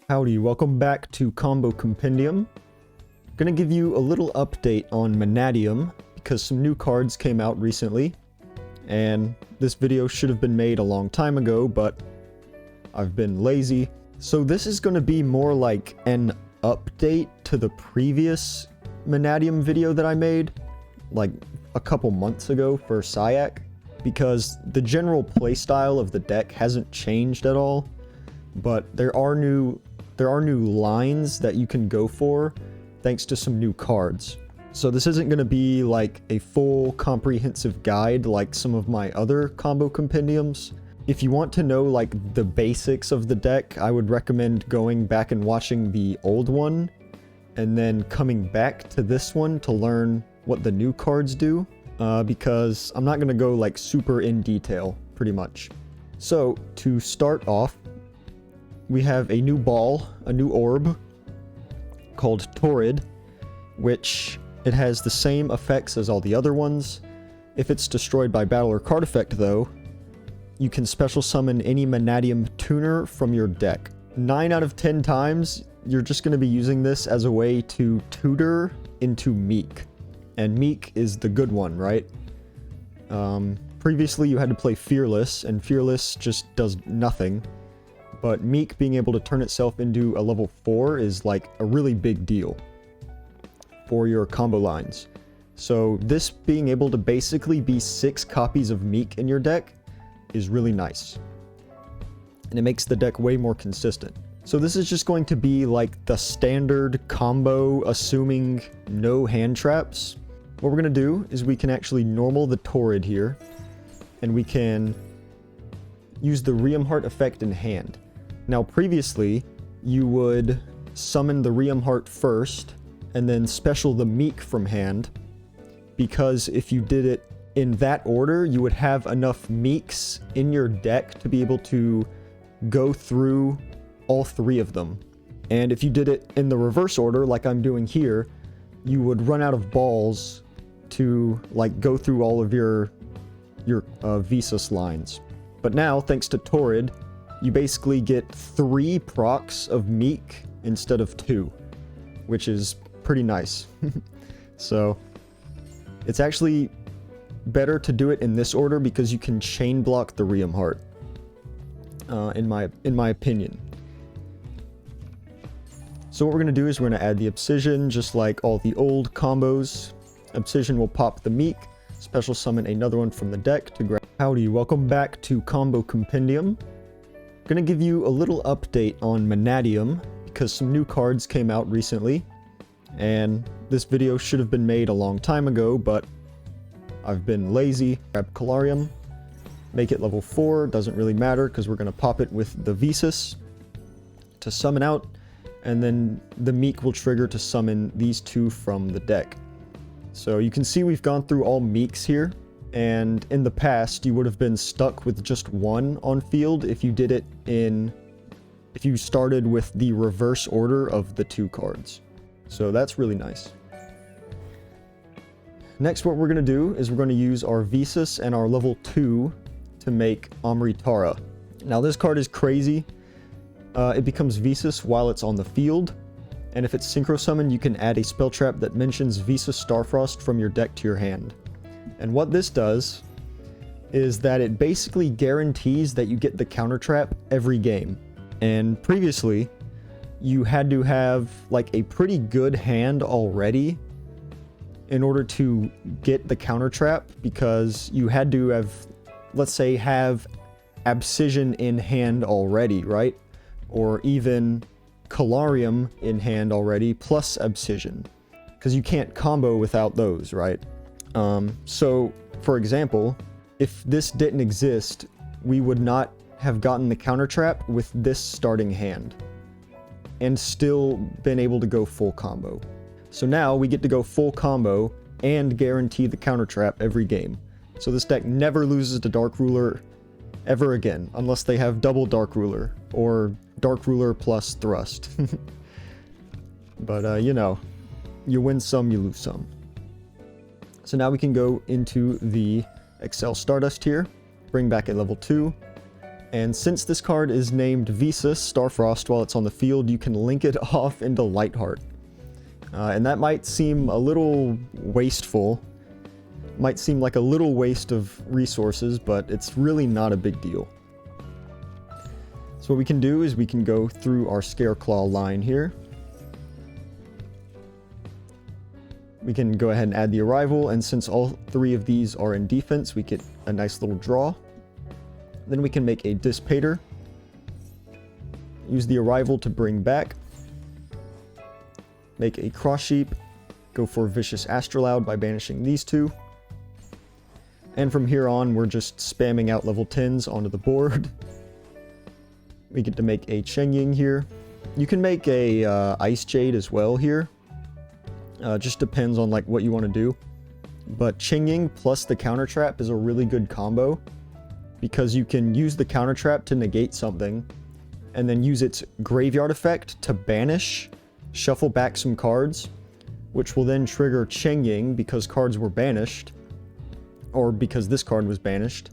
Howdy, welcome back to Combo Compendium. Gonna give you a little update on Mannadium, because some new cards came out recently, and this video should have been made a long time ago, but I've been lazy. So this is gonna be more like an update to the previous Mannadium video that I made, like a couple months ago for Syac, because the general playstyle of the deck hasn't changed at all, but there are new lines that you can go for thanks to some new cards. So this isn't going to be like a full comprehensive guide like some of my other combo compendiums. If you want to know like the basics of the deck, I would recommend going back and watching the old one and then coming back to this one to learn what the new cards do, because I'm not going to go like super in detail pretty much. So to start off, we have a new ball, a new orb called Torrid, which it has the same effects as all the other ones. If it's destroyed by battle or card effect though, you can special summon any Mannadium tuner from your deck. 9 out of 10 times, you're just going to be using this as a way to tutor into Meek. And Meek is the good one, right? Previously you had to play Fearless, and Fearless just does nothing. But Meek being able to turn itself into a level 4 is like a really big deal for your combo lines. So this being able to basically be 6 copies of Meek in your deck is really nice. And it makes the deck way more consistent. So this is just going to be like the standard combo, assuming no hand traps. What we're going to do is we can actually normal the Torrid here, and we can use the Riumheart effect in hand. Now previously, you would summon the Riumheart first, and then special the Meek from hand, because if you did it in that order, you would have enough Meeks in your deck to be able to go through all 3 of them. And if you did it in the reverse order, like I'm doing here, you would run out of balls to like go through all of your Visas lines. But now, thanks to Torrid, you basically get 3 procs of Meek instead of 2, which is pretty nice. So it's actually better to do it in this order because you can chain block the Riumheart, in my opinion. So what we're going to do is we're going to add the Obsidian, just like all the old combos. Obsidian will pop the Meek, special summon another one from the deck to grab. Howdy, welcome back to Combo Compendium. Gonna give you a little update on Mannadium, because some new cards came out recently, and this video should have been made a long time ago, but I've been lazy. Grab Calarium, make it level 4, doesn't really matter because we're gonna pop it with the Visas to summon out, and then the Meek will trigger to summon these 2 from the deck. So you can see we've gone through all Meeks here, and in the past you would have been stuck with just 1 on field if you did it if you started with the reverse order of the 2 cards. So that's really nice. Next, what we're going to do is we're going to use our Visas and our level 2 to make Amritara. Now this card is crazy. It becomes Visas while it's on the field, and if it's synchro summoned, you can add a spell trap that mentions Visas Starfrost from your deck to your hand. And what this does is that it basically guarantees that you get the counter trap every game. And previously, you had to have like a pretty good hand already in order to get the counter trap, because you had to have, let's say, have Obsidian in hand already, right? Or even Calarium in hand already, plus Obsidian, because you can't combo without those, right? So, for example, if this didn't exist, we would not have gotten the counter trap with this starting hand, and still been able to go full combo. So now we get to go full combo and guarantee the counter trap every game. So this deck never loses to Dark Ruler ever again, unless they have double Dark Ruler, or Dark Ruler plus Thrust. But, you know, you win some, you lose some. So now we can go into the Excel Stardust here, bring back a level 2, And since this card is named Visas, Starfrost, while it's on the field, you can link it off into Reichheart. And that might seem a little wasteful, might seem like a little waste of resources, but it's really not a big deal. So what we can do is we can go through our Scareclaw line here. We can go ahead and add the Arrival, and since all three of these are in defense, we get a nice little draw. Then we can make a Dissipator. Use the Arrival to bring back. Make a Cross Sheep. Go for Vicious Astrolabe by banishing these two. And from here on, we're just spamming out level 10s onto the board. We get to make a Chengying here. You can make a Ice Jade as well here. Just depends on like what you want to do. But Chengying plus the Counter Trap is a really good combo, because you can use the Counter Trap to negate something, and then use its Graveyard effect to banish, shuffle back some cards, which will then trigger Chengying because cards were banished, or because this card was banished,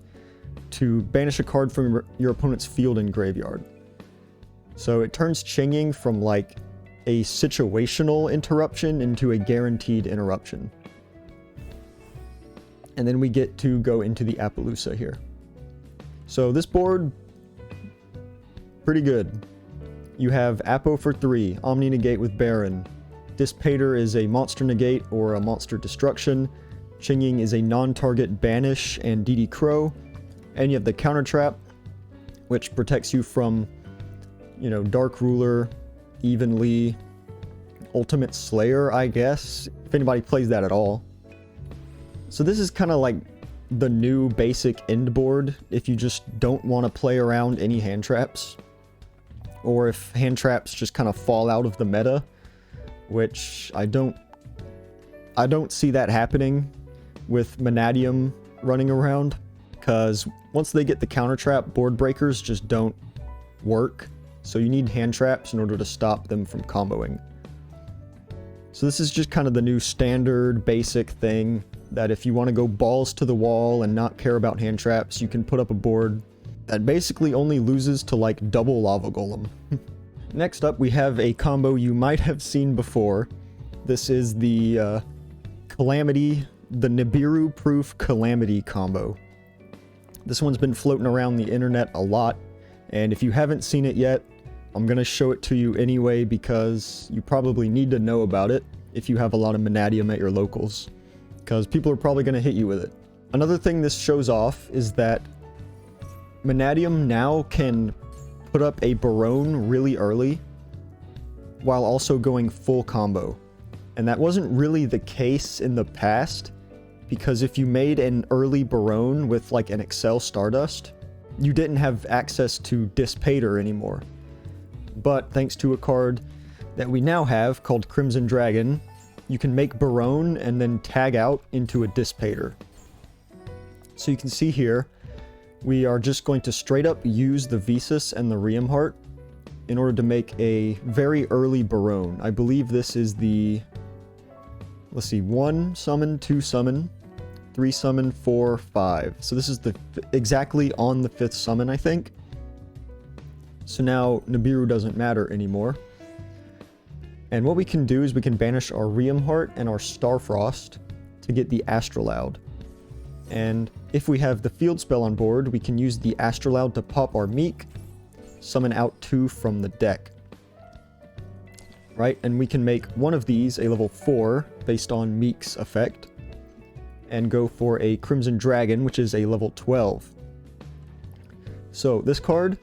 to banish a card from your opponent's field and graveyard. So it turns Chengying from like a situational interruption into a guaranteed interruption. And then we get to go into the Appaloosa here. So this board, pretty good. You have Appo for 3, Omni Negate with Baron. Dissipator is a monster negate or a monster destruction. Chengying is a non-target banish and DD Crow. And you have the Counter Trap, which protects you from, you know, Dark Ruler, Evenly, Ultimate Slayer, I guess, if anybody plays that at all. So this is kind of like the new basic end board if you just don't want to play around any hand traps, or if hand traps just kind of fall out of the meta, which I don't see that happening with Mannadium running around, because once they get the counter trap, board breakers just don't work, so you need hand traps in order to stop them from comboing. So this is just kind of the new standard basic thing, that if you want to go balls to the wall and not care about hand traps, you can put up a board that basically only loses to like double Lava Golem. Next up, we have a combo you might have seen before. This is the Calamity, the Nibiru proof Calamity combo. This one's been floating around the internet a lot, and if you haven't seen it yet, I'm gonna show it to you anyway because you probably need to know about it if you have a lot of Mannadium at your locals, because people are probably gonna hit you with it. Another thing this shows off is that Mannadium now can put up a Barone really early while also going full combo. And that wasn't really the case in the past, because if you made an early Barone with like an Excel Stardust, you didn't have access to Dissipator anymore. But thanks to a card that we now have called Crimson Dragon, you can make Barone and then tag out into a Dissipator. So you can see here, we are just going to straight up use the Visas and the Riumheart in order to make a very early Barone. I believe this is the, let's see, 1 summon, 2 summon, 3 summon, 4, 5. So this is the exactly on the 5th summon, I think. So now Nibiru doesn't matter anymore. And what we can do is we can banish our Riumheart and our Starfrost to get the Astrolabe. And if we have the field spell on board, we can use the Astrolabe to pop our Meek, summon out 2 from the deck. Right, and we can make one of these a level 4 based on Meek's effect, and go for a Crimson Dragon, which is a level 12. So this card,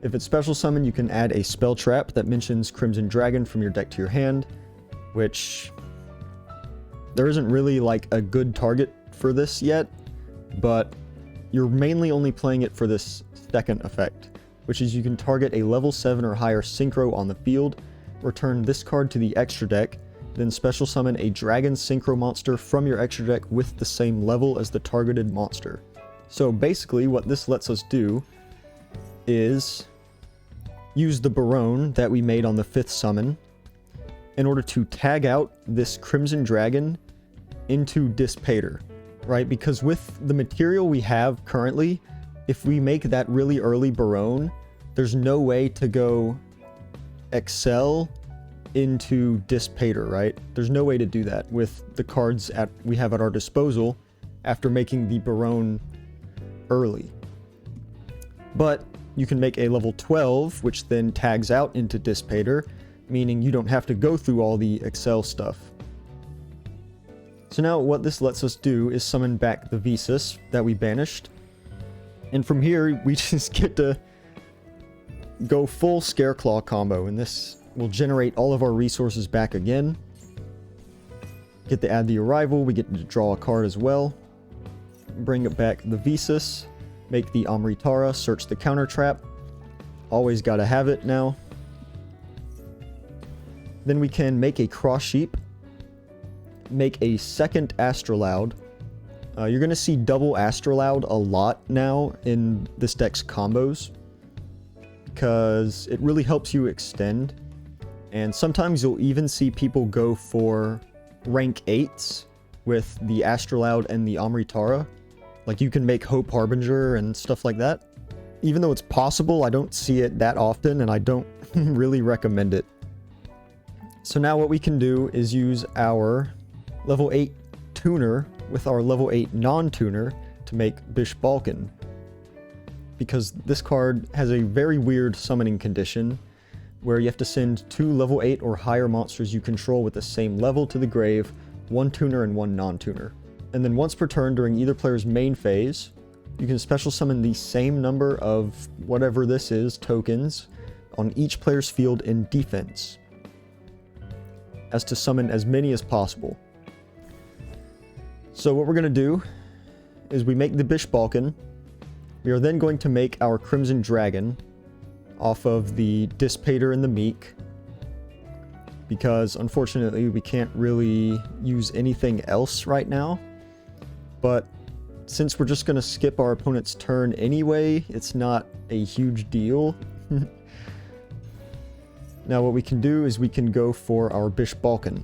if it's special summon, you can add a spell trap that mentions Crimson Dragon from your deck to your hand, which there isn't really like a good target for this yet, but you're mainly only playing it for this second effect, which is you can target a level 7 or higher Synchro on the field, return this card to the extra deck, then special summon a Dragon Synchro monster from your extra deck with the same level as the targeted monster. So basically what this lets us do is use the Barone that we made on the 5th summon in order to tag out this Crimson Dragon into Dissipator, right? Because with the material we have currently, if we make that really early Barone, there's no way to go Excel into Dissipator, right? There's no way to do that with the cards we have at our disposal after making the Barone early. But you can make a level 12, which then tags out into Dissipator, meaning you don't have to go through all the Excel stuff. So now what this lets us do is summon back the Visas that we banished. And from here, we just get to go full Scareclaw combo, and this will generate all of our resources back again. Get to add the Arrival, we get to draw a card as well. Bring it back the Visas, make the Amritara, search the counter trap. Always gotta have it now. Then we can make a Cross Sheep, make a second Astrolaud. You're going to see double Astrolaud a lot now in this deck's combos, because it really helps you extend. And sometimes you'll even see people go for rank 8s with the Astrolaud and the Amritara. Like, you can make Hope Harbinger and stuff like that. Even though it's possible, I don't see it that often, and I don't really recommend it. So now what we can do is use our level 8 tuner with our level 8 non-tuner to make Bish Balkan. Because this card has a very weird summoning condition where you have to send 2 level 8 or higher monsters you control with the same level to the grave, 1 tuner and 1 non-tuner. And then once per turn during either player's main phase, you can special summon the same number of whatever this is, tokens, on each player's field in defense, as to summon as many as possible. So what we're going to do is we make the Bish Balkan. We are then going to make our Crimson Dragon off of the Dissipator and the Meek, because unfortunately we can't really use anything else right now. But since we're just going to skip our opponent's turn anyway, it's not a huge deal. Now what we can do is we can go for our Bish Balkan.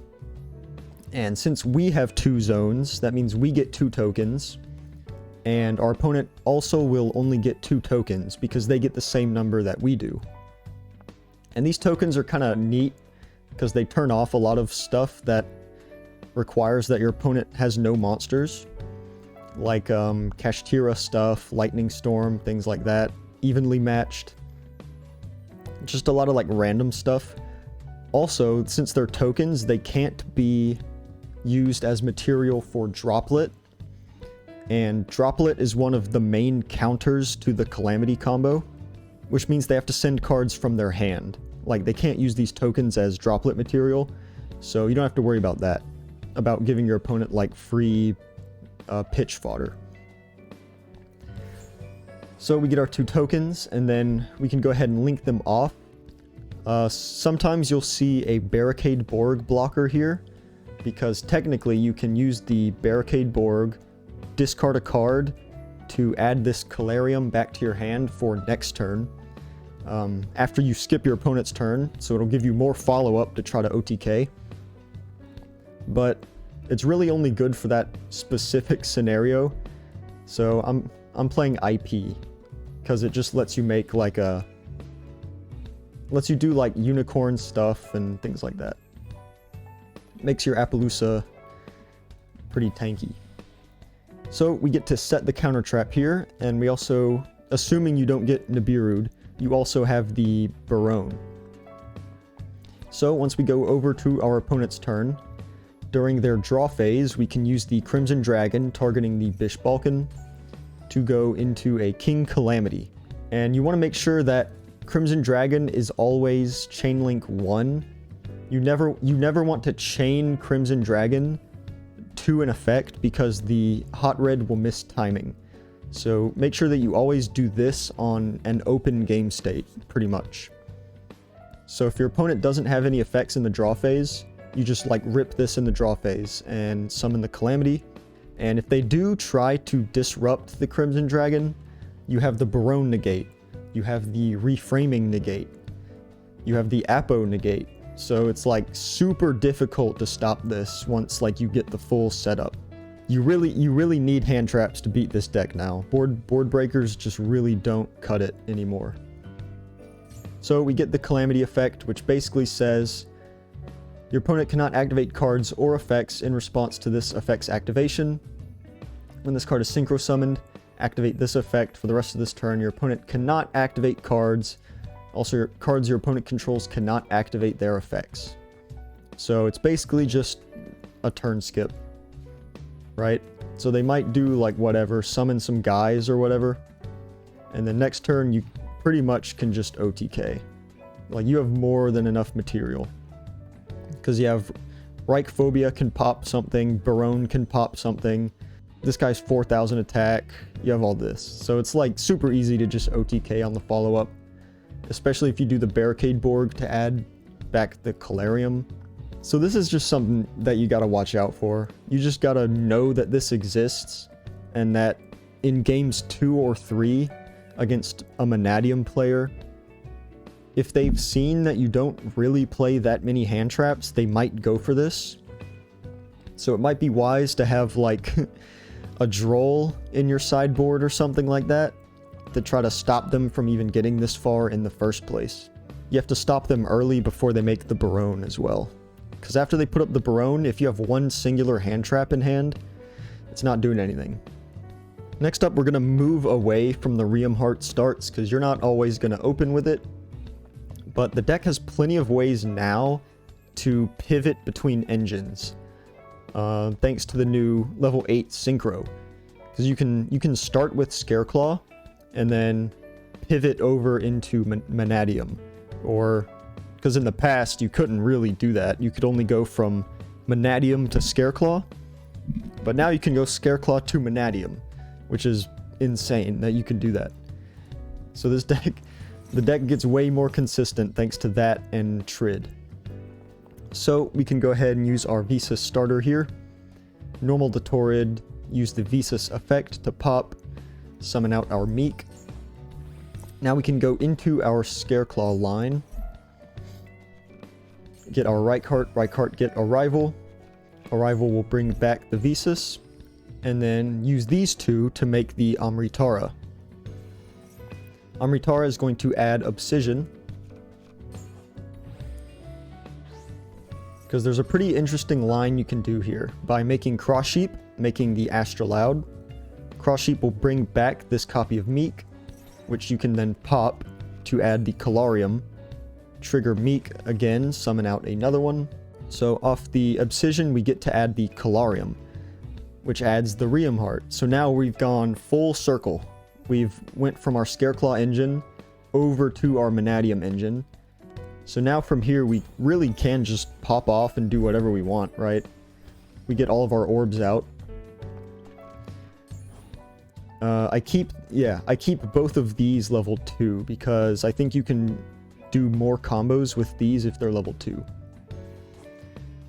And since we have 2 zones, that means we get 2 tokens. And our opponent also will only get 2 tokens because they get the same number that we do. And these tokens are kind of neat because they turn off a lot of stuff that requires that your opponent has no monsters. Like Kashtira stuff, Lightning Storm, things like that. Evenly matched. Just a lot of like random stuff. Also, since they're tokens, they can't be used as material for Droplet. And Droplet is one of the main counters to the Calamity combo, which means they have to send cards from their hand. Like, they can't use these tokens as Droplet material, so you don't have to worry about that. About giving your opponent like free pitch fodder. So we get our 2 tokens, and then we can go ahead and link them off. Sometimes you'll see a Barricade Borg blocker here, because technically you can use the Barricade Borg, discard a card to add this Calarium back to your hand for next turn. After you skip your opponent's turn, so it'll give you more follow-up to try to OTK. But it's really only good for that specific scenario. So I'm playing IP, because it just lets you make like lets you do like unicorn stuff and things like that. Makes your Appaloosa pretty tanky. So we get to set the counter trap here, and we also, assuming you don't get Nibiru'd, you also have the Barone. So once we go over to our opponent's turn, during their draw phase, we can use the Crimson Dragon targeting the Bish Balkan to go into a King Calamity. And you want to make sure that Crimson Dragon is always chainlink 1. You never want to chain Crimson Dragon to an effect because the hot red will miss timing. So make sure that you always do this on an open game state, pretty much. So if your opponent doesn't have any effects in the draw phase, you just like rip this in the draw phase and summon the Calamity. And if they do try to disrupt the Crimson Dragon, you have the Barone negate, you have the Reframing negate, you have the Apo negate. So it's like super difficult to stop this once like you get the full setup. You really need hand traps to beat this deck now. Board breakers just really don't cut it anymore. So we get the Calamity effect, which basically says your opponent cannot activate cards or effects in response to this effect's activation. When this card is synchro summoned, activate this effect. For the rest of this turn, your opponent cannot activate cards. Also, cards your opponent controls cannot activate their effects. So it's basically just a turn skip, right? So they might do like whatever, summon some guys or whatever, and then next turn you pretty much can just OTK. Like, you have more than enough material. Because you have Reichphobia can pop something, Barone can pop something, this guy's 4,000 attack, you have all this. So it's like super easy to just OTK on the follow-up. Especially if you do the Barricade Borg to add back the Calarium. So this is just something that you gotta watch out for. You just gotta know that this exists, and that in games 2 or 3 against a Mannadium player, if they've seen that you don't really play that many hand traps, they might go for this. So it might be wise to have like a Droll in your sideboard or something like that to try to stop them from even getting this far in the first place. You have to stop them early before they make the Barone as well. Because after they put up the Barone, if you have one singular hand trap in hand, it's not doing anything. Next up, we're going to move away from the Riumheart starts, because you're not always going to open with it. But the deck has plenty of ways now to pivot between engines. Thanks to the new level 8 Synchro. Because you can start with Scareclaw, and then pivot over into Mannadium. Or, because in the past you couldn't really do that. You could only go from Mannadium to Scareclaw. But now you can go Scareclaw to Mannadium, which is insane that you can do that. So this deck, the deck gets way more consistent thanks to that and Torrid. So we can go ahead and use our Visas starter here. Normal to Torrid, use the Visas effect to pop, summon out our Meek. Now we can go into our Scareclaw line. Get our Reichheart get Arrival. Arrival will bring back the Visas. And then use these two to make the Amritara. Amritara is going to add Obsidian. Because there's a pretty interesting line you can do here. By making Cross Sheep, making the Astrolaud. Cross Sheep will bring back this copy of Meek, which you can then pop to add the Calarium. Trigger Meek again, summon out another one. So off the Obsidian, we get to add the Calarium, which adds the Riumheart. So now we've gone full circle. We've went from our Scareclaw engine over to our Mannadium engine. So now from here, we really can just pop off and do whatever we want, right? We get all of our orbs out. I keep both of these level 2 because I think you can do more combos with these if they're level 2.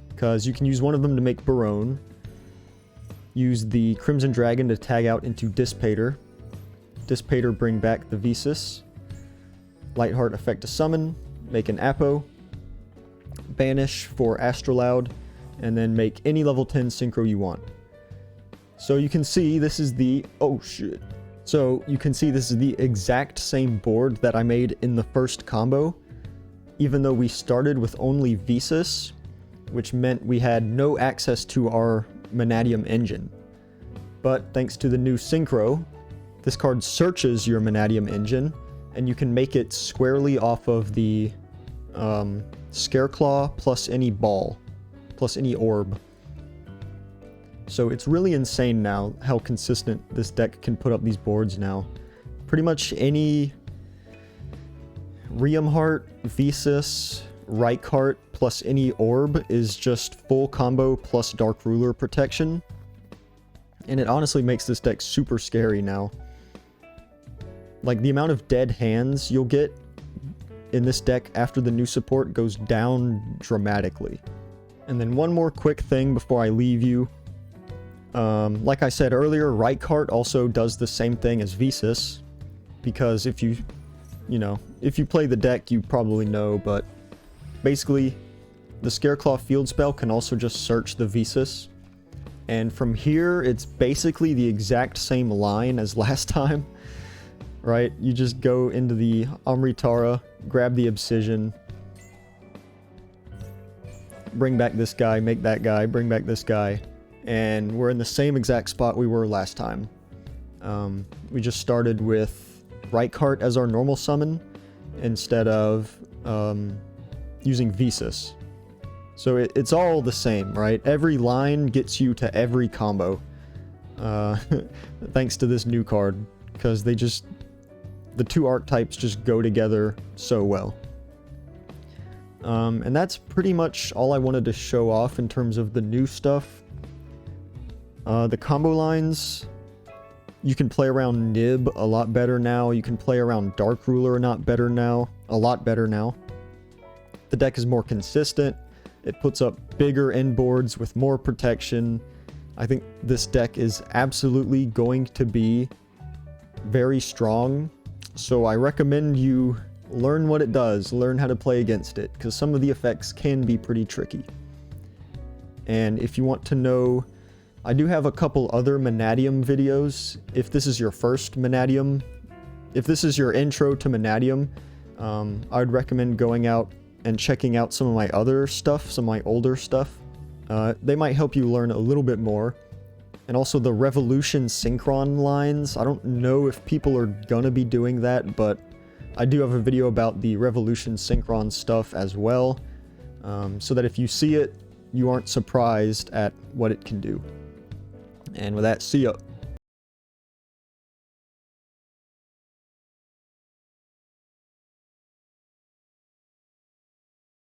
Because you can use one of them to make Barone. Use the Crimson Dragon to tag out into Dissipator. Dissipator bring back the Visas. Lightheart effect to summon. Make an Apo. Banish for Astrolaud. And then make any level 10 synchro you want. So you can see this is the... oh shit. So you can see this is the exact same board that I made in the first combo. Even though we started with only Visas, which meant we had no access to our Mannadium engine. But thanks to the new Synchro, this card searches your Mannadium engine, and you can make it squarely off of the Scareclaw plus any ball, plus any orb. So it's really insane now how consistent this deck can put up these boards now. Pretty much any Riumheart, Visas, Reichheart plus any orb is just full combo plus Dark Ruler protection. And it honestly makes this deck super scary now. Like, the amount of dead hands you'll get in this deck after the new support goes down dramatically. And then one more quick thing before I leave you. Like I said earlier, Reichheart also does the same thing as Visas. Because if you play the deck, you probably know, but basically, the Scareclaw field spell can also just search the Visas. And from here, it's basically the exact same line as last time, right? You just go into the Amritara, grab the Obsidian, bring back this guy, make that guy, bring back this guy, and we're in the same exact spot we were last time. We just started with Reichheart as our normal summon instead of using Visas. So it's all the same, right? Every line gets you to every combo. Thanks to this new card, because the two archetypes just go together so well. And that's pretty much all I wanted to show off in terms of the new stuff. The combo lines, you can play around Nib a lot better now. You can play around Dark Ruler a lot better now. The deck is more consistent. It puts up bigger end boards with more protection. I think this deck is absolutely going to be very strong. So I recommend you learn what it does, learn how to play against it, because some of the effects can be pretty tricky. And if you want to know, I do have a couple other Mannadium videos. If this is your first Mannadium, if this is your intro to Mannadium, I would recommend going out and checking out some of my other stuff, some of my older stuff. They might help you learn a little bit more. And also the Revolution Synchron lines. I don't know if people are gonna be doing that, but I do have a video about the Revolution Synchron stuff as well, so that if you see it, you aren't surprised at what it can do. And with that, see ya.